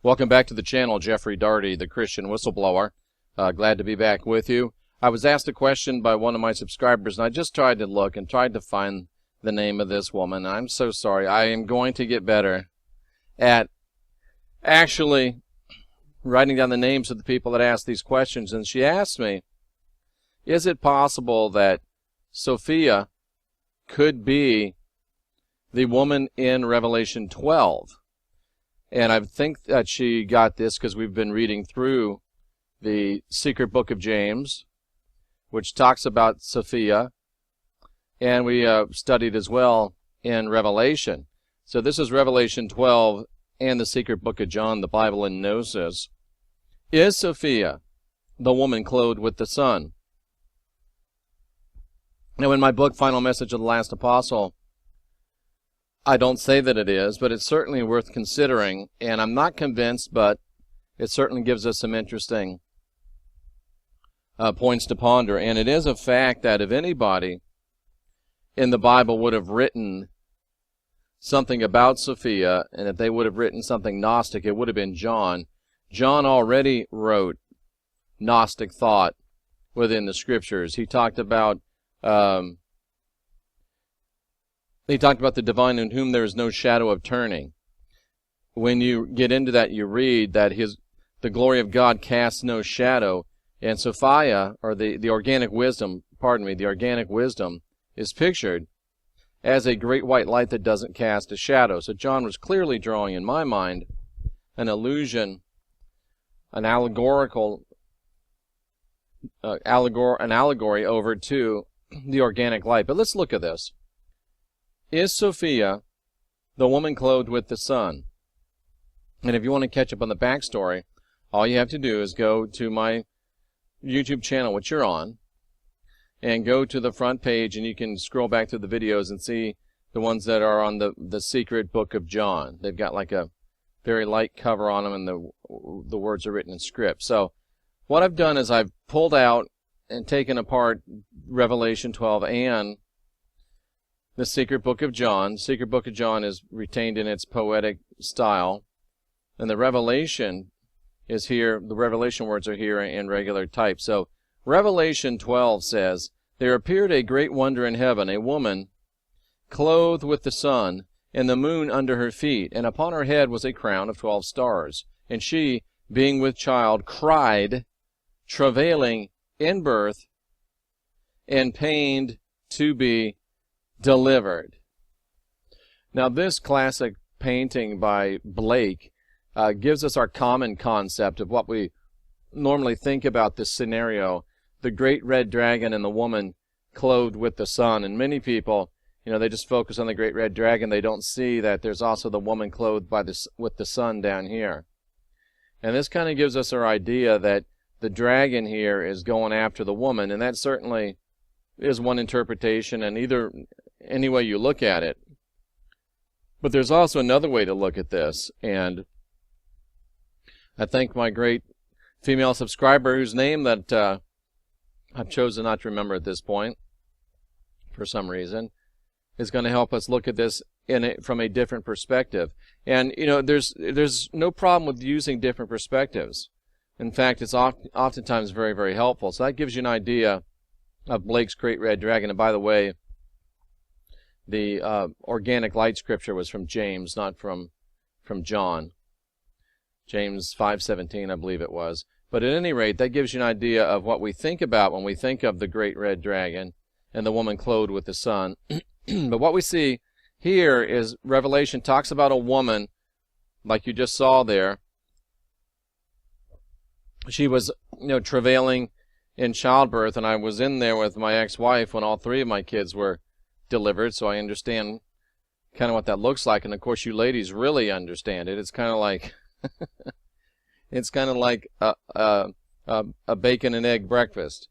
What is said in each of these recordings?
Welcome back to the channel, Jeffrey Daugherty, the Christian Whistleblower. Glad to be back with you. I was asked a question by one of my subscribers, and I just tried to look and tried to find the name of this woman. I'm so sorry. I am going to get better at actually writing down the names of the people that asked these questions. And she asked me, is it possible that Sophia could be the woman in Revelation 12? And I think that she got this because we've been reading through the secret book of James, which talks about Sophia, and we studied as well in Revelation. So this is Revelation 12 and the secret book of John, the Bible in Gnosis. Is Sophia the woman clothed with the sun? Now, in my book, Final Message of the Last Apostle, I don't say that it is, but it's certainly worth considering, and I'm not convinced, but it certainly gives us some interesting points to ponder. And it is a fact that if anybody in the Bible would have written something about Sophia, and if they would have written something Gnostic, it would have been John. John already wrote Gnostic thought within the Scriptures. He talked about the divine in whom there is no shadow of turning. When you get into that, you read that the glory of God casts no shadow. And Sophia, or the organic wisdom, the organic wisdom is pictured as a great white light that doesn't cast a shadow. So John was clearly drawing, in my mind, an allusion, an allegorical, an allegory over to the organic light. But let's look at this. Is Sophia the woman clothed with the sun? And if you want to catch up on the backstory, all you have to do is go to my YouTube channel, which you're on, and go to the front page, and you can scroll back through the videos and see the ones that are on the secret book of John. They've got like a very light cover on them, and the words are written in script. So what I've done is I've pulled out and taken apart Revelation 12 and the secret book of John. The secret book of John is retained in its poetic style, and the Revelation is here. The Revelation words are here in regular type. So Revelation 12 says, "There appeared a great wonder in heaven, a woman clothed with the sun, and the moon under her feet, and upon her head was a crown of 12 stars. And she, being with child, cried, travailing in birth, and pained to be delivered." Now, this classic painting by Blake gives us our common concept of what we normally think about this scenario, the great red dragon and the woman clothed with the sun. And many people, they just focus on the great red dragon. They don't see that there's also the woman clothed with the sun down here. And this kind of gives us our idea that the dragon here is going after the woman, and that certainly is one interpretation, and any way you look at it. But there's also another way to look at this, and I thank my great female subscriber whose name that I've chosen not to remember at this point for some reason, is going to help us look at this from a different perspective. And there's no problem with using different perspectives. In fact, it's oftentimes very, very helpful. So that gives you an idea of Blake's great red dragon. And by the way, the organic light scripture was from James, not from John. James 5:17, I believe it was. But at any rate, that gives you an idea of what we think about when we think of the great red dragon and the woman clothed with the sun. But what we see here is Revelation talks about a woman, like you just saw there. She was, travailing in childbirth, and I was in there with my ex-wife when all 3 of my kids were delivered, so I understand kind of what that looks like. And of course, you ladies really understand it. It's kind of like a bacon and egg breakfast.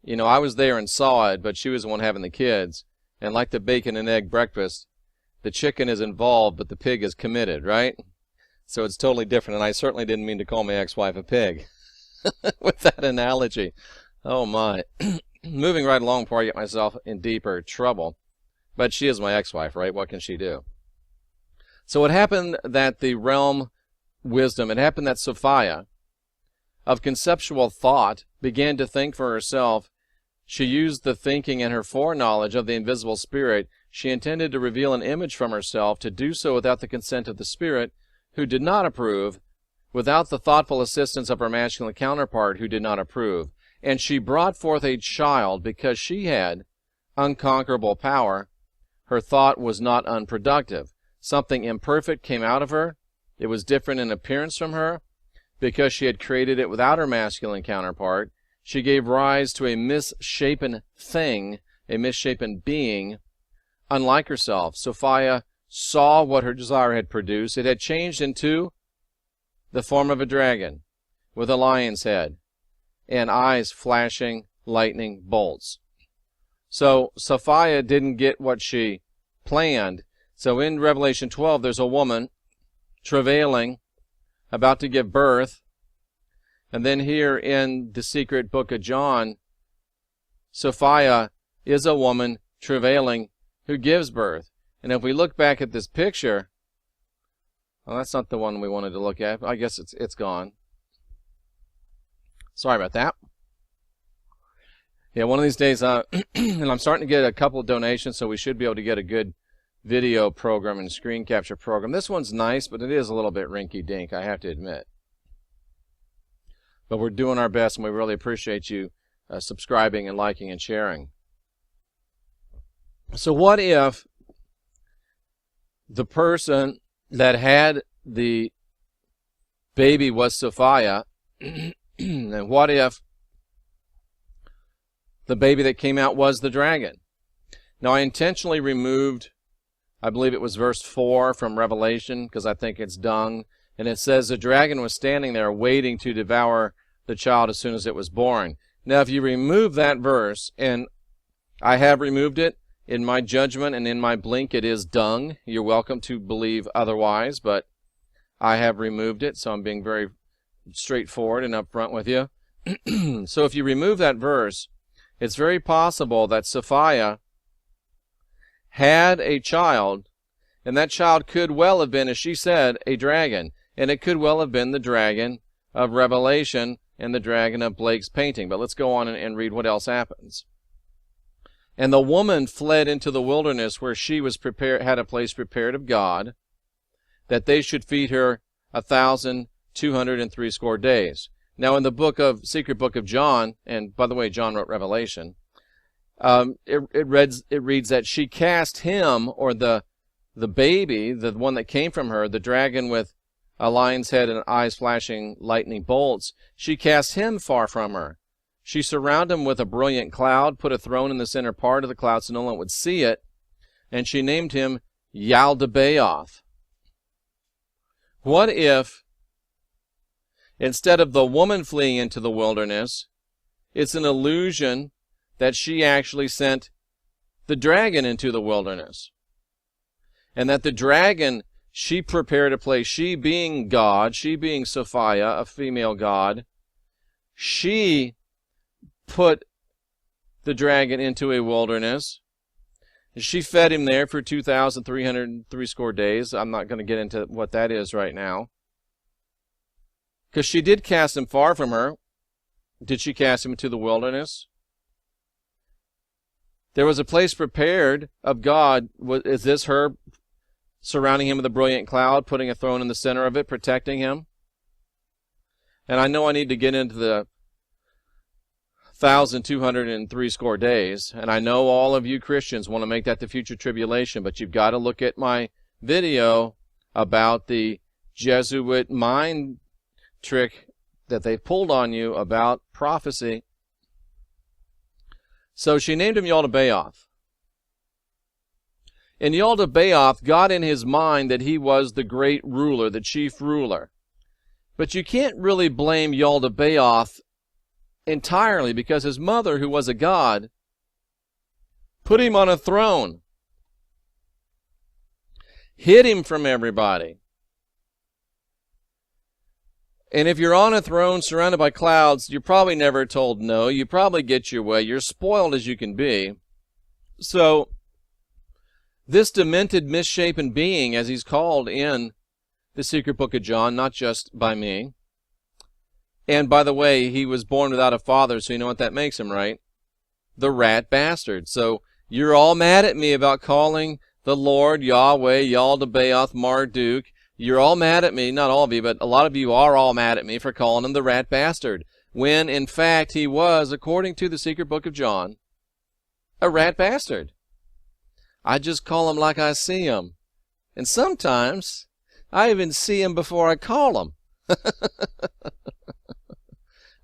I was there and saw it, but she was the one having the kids. And like the bacon and egg breakfast, the chicken is involved, but the pig is committed, right? So it's totally different. And I certainly didn't mean to call my ex-wife a pig with that analogy. Oh my. Moving right along before I get myself in deeper trouble. But she is my ex-wife, right? What can she do? So it happened that the realm wisdom. It happened that Sophia, of conceptual thought, began to think for herself. She used the thinking and her foreknowledge of the invisible spirit. She intended to reveal an image from herself, to do so without the consent of the spirit, who did not approve, without the thoughtful assistance of her masculine counterpart, who did not approve. And she brought forth a child because she had unconquerable power. Her thought was not unproductive. Something imperfect came out of her. It was different in appearance from her, because she had created it without her masculine counterpart. She gave rise to a misshapen thing, a misshapen being, unlike herself. Sophia saw what her desire had produced. It had changed into the form of a dragon, with a lion's head, and eyes flashing lightning bolts. So Sophia didn't get what she planned. So in Revelation 12, there's a woman travailing, about to give birth. And then here in the secret book of John, Sophia is a woman travailing who gives birth. And if we look back at this picture, well, that's not the one we wanted to look at. I guess it's gone. Sorry about that. Yeah, one of these days, and I'm starting to get a couple of donations, so we should be able to get a good video program and screen capture program. This one's nice, but it is a little bit rinky-dink, I have to admit. But we're doing our best, and we really appreciate you subscribing and liking and sharing. So what if the person that had the baby was Sophia, and what if the baby that came out was the dragon? Now, I intentionally removed, I believe it was verse 4 from Revelation, because I think it's dung. And it says the dragon was standing there waiting to devour the child as soon as it was born. Now, if you remove that verse, and I have removed it, in my judgment and in my blink, it is dung. You're welcome to believe otherwise, but I have removed it, so I'm being very straightforward and upfront with you. So if you remove that verse, it's very possible that Sophia had a child, and that child could well have been, as she said, a dragon, and it could well have been the dragon of Revelation and the dragon of Blake's painting. But let's go on and read what else happens. And the woman fled into the wilderness, where she was prepared, had a place prepared of God, that they should feed her 1,260 days. Now, in the secret book of John, and by the way, John wrote Revelation, it reads that she cast him, or the baby, the one that came from her, the dragon with a lion's head and eyes flashing lightning bolts, she cast him far from her. She surrounded him with a brilliant cloud, put a throne in the center part of the cloud so no one would see it, and she named him Yaldabaoth. What if, instead of the woman fleeing into the wilderness, it's an illusion that she actually sent the dragon into the wilderness? And that the dragon, she prepared a place, she being God, she being Sophia, a female god, she put the dragon into a wilderness. She fed him there for 2,303 days. I'm not going to get into what that is right now, because she did cast him far from her. Did she cast him into the wilderness? There was a place prepared of God. Is this her surrounding him with a brilliant cloud, putting a throne in the center of it, protecting him? And I know I need to get into the 1,203 days, and I know all of you Christians want to make that the future tribulation, but you've got to look at my video about the Jesuit mind trick that they pulled on you about prophecy. So she named him Yaldabaoth. And Yaldabaoth got in his mind that he was the great ruler, the chief ruler. But you can't really blame Yaldabaoth entirely, because his mother, who was a god, put him on a throne, hid him from everybody. And if you're on a throne surrounded by clouds, you're probably never told no. You probably get your way. You're spoiled as you can be. So this demented, misshapen being, as he's called in the secret book of John, not just by me. And by the way, he was born without a father, so you know what that makes him, right? The rat bastard. So you're all mad at me about calling the Lord Yahweh, Yaldabaoth, Marduk. You're all mad at me, not all of you, but a lot of you are all mad at me for calling him the rat bastard, when in fact he was, according to the secret book of John, a rat bastard. I just call him like I see him. And sometimes I even see him before I call him.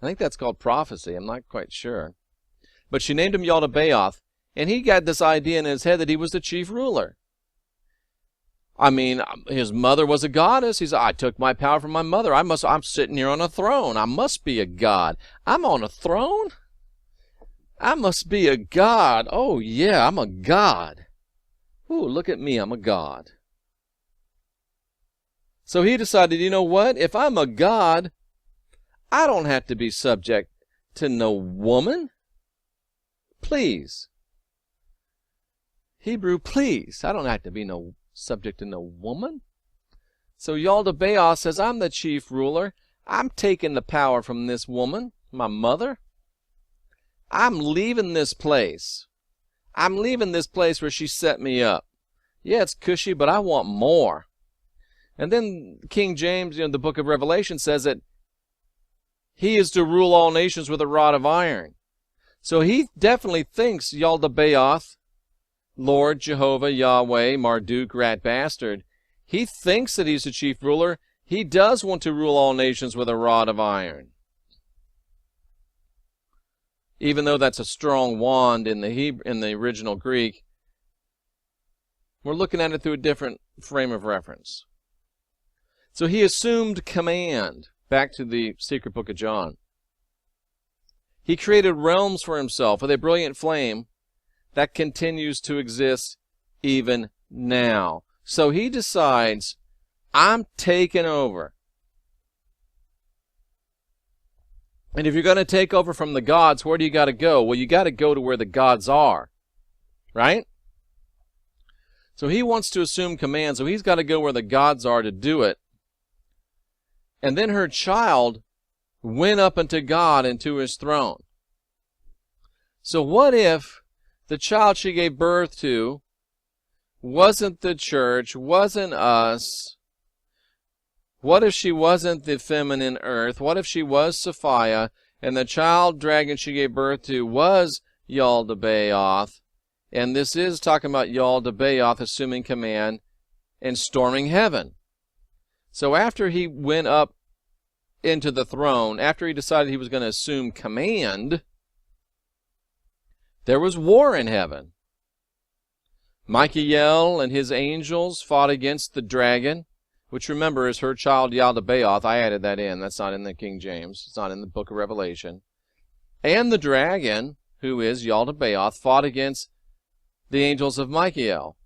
I think that's called prophecy. I'm not quite sure. But she named him Yaldabaoth, and he got this idea in his head that he was the chief ruler. I mean, his mother was a goddess. He said, I took my power from my mother. I'm sitting here on a throne. I must be a god. I'm on a throne? I must be a god. Oh, yeah, I'm a god. Ooh, look at me. I'm a god. So he decided, you know what? If I'm a god, I don't have to be subject to no woman. Please. Hebrew, please. I don't have to be no subject to no woman. So Yaldabaoth says, I'm the chief ruler. I'm taking the power from this woman, my mother. I'm leaving this place. I'm leaving this place where she set me up. Yeah, it's cushy, but I want more. And then King James, the book of Revelation says that he is to rule all nations with a rod of iron. So he definitely thinks Yaldabaoth, Lord, Jehovah, Yahweh, Marduk, rat bastard, he thinks that he's the chief ruler. He does want to rule all nations with a rod of iron. Even though that's a strong wand in the original Greek, we're looking at it through a different frame of reference. So he assumed command. Back to the secret book of John. He created realms for himself with a brilliant flame that continues to exist even now. So he decides, I'm taking over. And if you're going to take over from the gods, where do you got to go? Well, you got to go to where the gods are. Right? So he wants to assume command, so he's got to go where the gods are to do it. And then her child went up unto God and to his throne. So what if the child she gave birth to wasn't the church, wasn't us? What if she wasn't the feminine earth? What if she was Sophia and the child dragon she gave birth to was Yaldabaoth? And this is talking about Yaldabaoth assuming command and storming heaven. So after he went up into the throne, after he decided he was going to assume command, there was war in heaven. Michael and his angels fought against the dragon, which remember is her child Yaldabaoth. I added that in. That's not in the King James. It's not in the book of Revelation. And the dragon, who is Yaldabaoth, fought against the angels of Michael.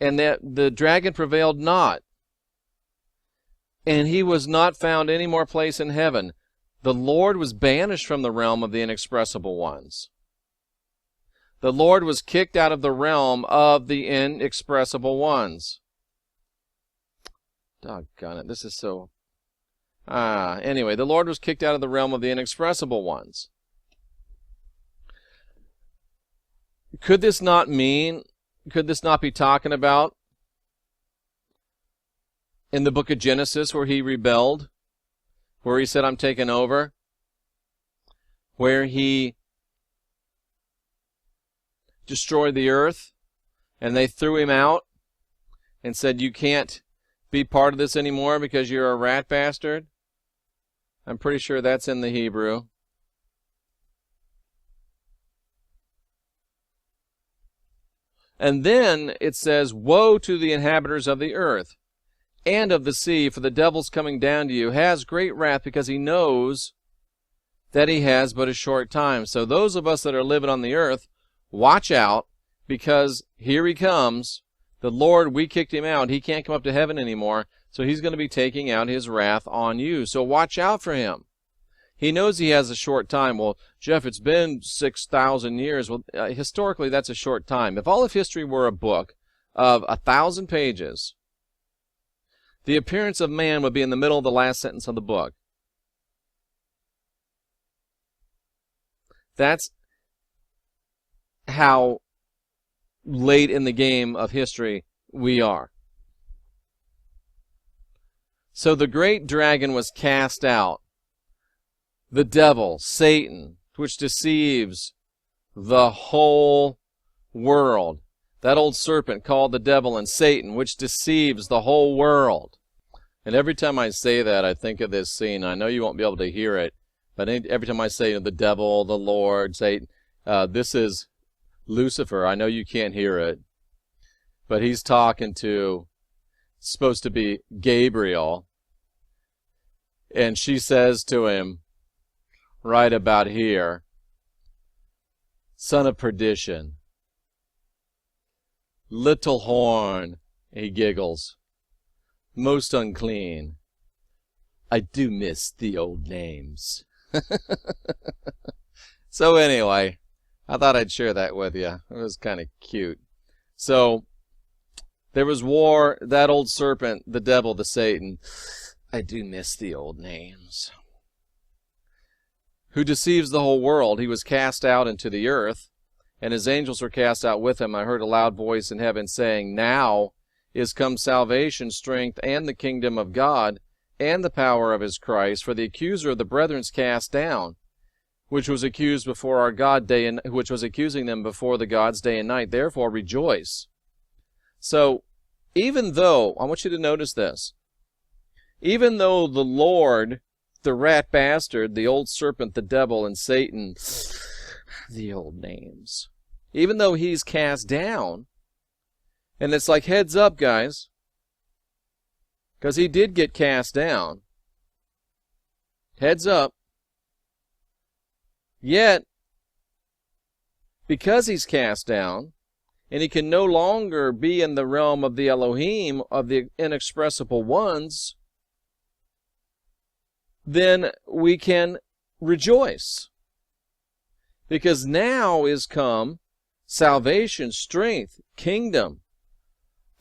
And the dragon prevailed not. And he was not found any more place in heaven. The Lord was banished from the realm of the inexpressible ones. The Lord was kicked out of the realm of the inexpressible ones. Doggone it, this is so... Anyway, the Lord was kicked out of the realm of the inexpressible ones. Could this not be talking about in the book of Genesis where he rebelled, where he said, I'm taking over, where he destroyed the earth, and they threw him out and said, you can't be part of this anymore because you're a rat bastard? I'm pretty sure that's in the Hebrew. And then it says, woe to the inhabitants of the earth and of the sea, for the devil's coming down to you, has great wrath, because he knows that he has but a short time. So those of us that are living on the earth, watch out, because here he comes. The Lord, we kicked him out. He can't come up to heaven anymore, so he's going to be taking out his wrath on you. So watch out for him. He knows he has a short time. Well, Jeff, it's been 6,000 years. Well, historically, that's a short time. If all of history were a book of 1,000 pages, The appearance of man would be in the middle of the last sentence of the book. That's how late in the game of history we are. So the great dragon was cast out, the devil, Satan, which deceives the whole world. That old serpent called the devil and Satan, which deceives the whole world. And every time I say that, I think of this scene. I know you won't be able to hear it, but every time I say the devil, the Lord, Satan, this is Lucifer. I know you can't hear it, but he's talking to, supposed to be Gabriel, and she says to him, right about here, son of perdition, little horn, he giggles, most unclean. I do miss the old names. So anyway, I thought I'd share that with you. It was kind of cute. So there was war, that old serpent, the devil, the Satan. I do miss the old names. Who deceives the whole world. He was cast out into the earth, and his angels were cast out with him. I heard a loud voice in heaven saying, now is come salvation, strength, and the kingdom of God, and the power of his Christ. For the accuser of the brethren is cast down, which was accused before our God day and which was accusing them before the gods day and night. Therefore rejoice. So even though, I want you to notice this, even though the Lord, the rat bastard, the old serpent, the devil, and Satan, the old names, even though he's cast down, and it's like, heads up, guys, because he did get cast down. Heads up. Yet, because he's cast down, and he can no longer be in the realm of the Elohim, of the inexpressible ones, then we can rejoice. Because now is come salvation, strength, kingdom.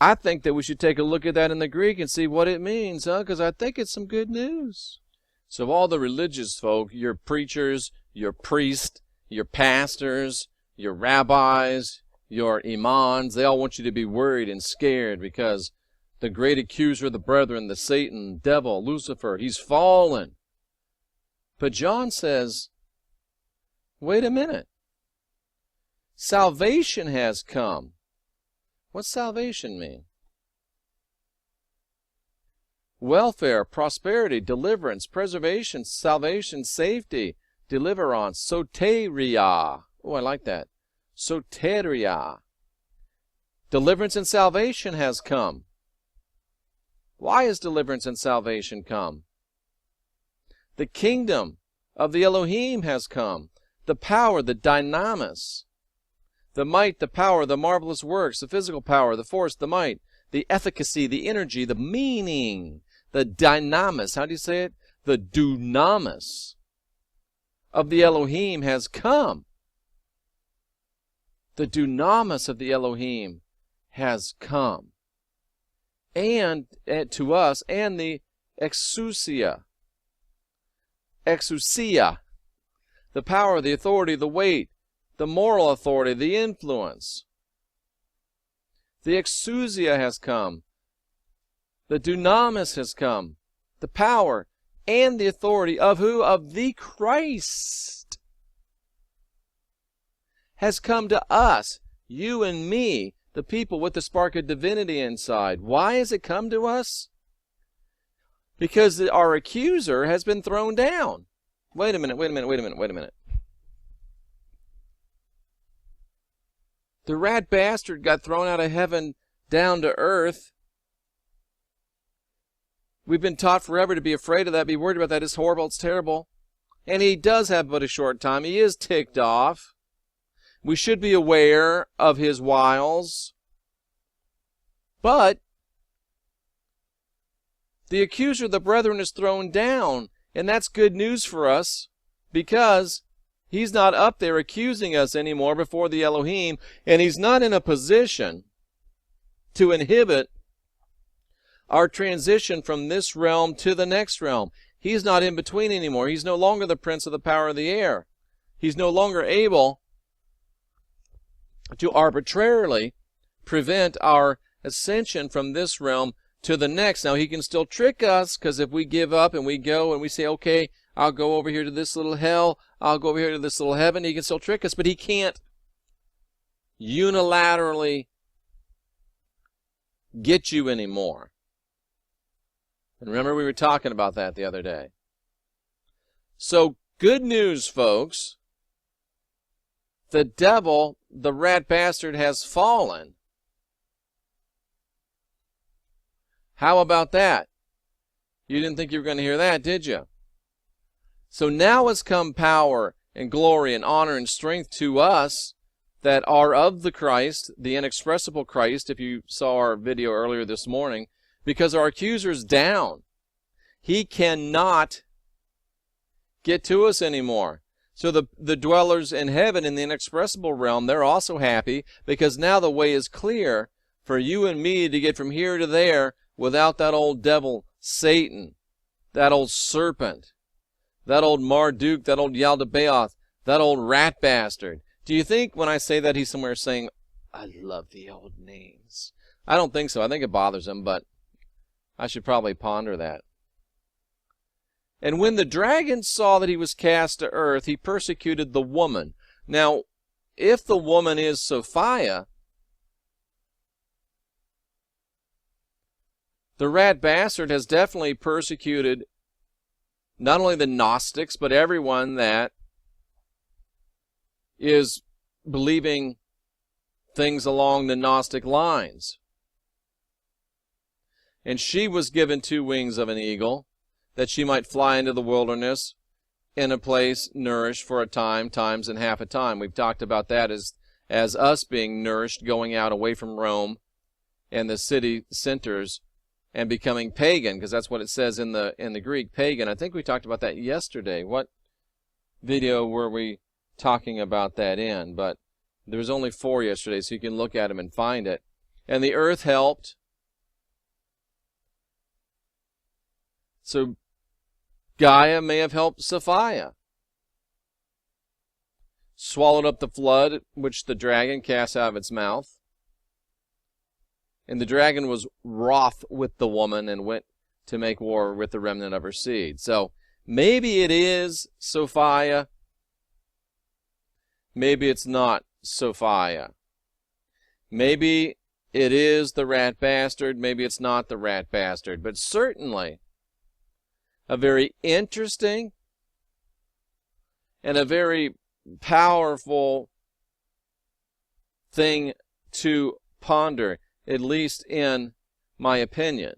I think that we should take a look at that in the Greek and see what it means, because I think it's some good news. So all the religious folk, your preachers, your priests, your pastors, your rabbis, your imams, they all want you to be worried and scared because the great accuser of the brethren, the Satan, devil, Lucifer, he's fallen. But John says, wait a minute. Salvation has come. What's salvation mean? Welfare, prosperity, deliverance, preservation, salvation, safety, deliverance, soteria. Oh, I like that. Soteria. Deliverance and salvation has come. Why has deliverance and salvation come? The kingdom of the Elohim has come. The power, the dynamis, the might, the power, the marvelous works, the physical power, the force, the might, the efficacy, the energy, the meaning, the dynamis. How do you say it? The dunamis of the Elohim has come. The dunamis of the Elohim has come. And to us, and the exousia, the power, the authority, the weight, the moral authority, the influence. The exousia has come. The dunamis has come. The power and the authority of who? Of the Christ has come to us, you and me, the people with the spark of divinity inside. Why has it come to us? Because our accuser has been thrown down. Wait a minute. The rat bastard got thrown out of heaven down to earth. We've been taught forever to be afraid of that, be worried about that. It's horrible, it's terrible. And he does have but a short time. He is ticked off. We should be aware of his wiles. But the accuser of the brethren is thrown down, and that's good news for us because he's not up there accusing us anymore before the Elohim, and he's not in a position to inhibit our transition from this realm to the next realm. He's not in between anymore. He's no longer the prince of the power of the air. He's no longer able to arbitrarily prevent our ascension from this realm to the next. Now, he can still trick us, because if we give up and we go and we say, okay, I'll go over here to this little hell, I'll go over here to this little heaven, he can still trick us, but he can't unilaterally get you anymore. And remember, we were talking about that the other day. So, good news, folks. The devil, the rat bastard, has fallen. How about that? You didn't think you were going to hear that, did you? So now has come power and glory and honor and strength to us that are of the Christ, the inexpressible Christ, if you saw our video earlier this morning, because our accuser's down. He cannot get to us anymore. So the dwellers in heaven, in the inexpressible realm, they're also happy, because now the way is clear for you and me to get from here to there without that old devil, Satan, that old serpent, that old Marduk, that old Yaldabaoth, that old rat bastard. Do you think when I say that he's somewhere saying, I love the old names? I don't think so. I think it bothers him, but I should probably ponder that. And when the dragon saw that he was cast to earth, he persecuted the woman. Now, if the woman is Sophia, the rat bastard has definitely persecuted not only the Gnostics, but everyone that is believing things along the Gnostic lines. And she was given 2 wings of an eagle, that she might fly into the wilderness in a place nourished for a time, times and half a time. We've talked about that as us being nourished, going out away from Rome and the city centers and becoming pagan, because that's what it says in the Greek, pagan. I think we talked about that yesterday. What video were we talking about that in? But there was only 4 yesterday, so you can look at them and find it. And the earth helped. So Gaia may have helped Sophia. Swallowed up the flood, which the dragon cast out of its mouth. And the dragon was wroth with the woman and went to make war with the remnant of her seed. So maybe it is Sophia. Maybe it's not Sophia. Maybe it is the rat bastard. Maybe it's not the rat bastard. But certainly a very interesting and a very powerful thing to ponder, at least in my opinion.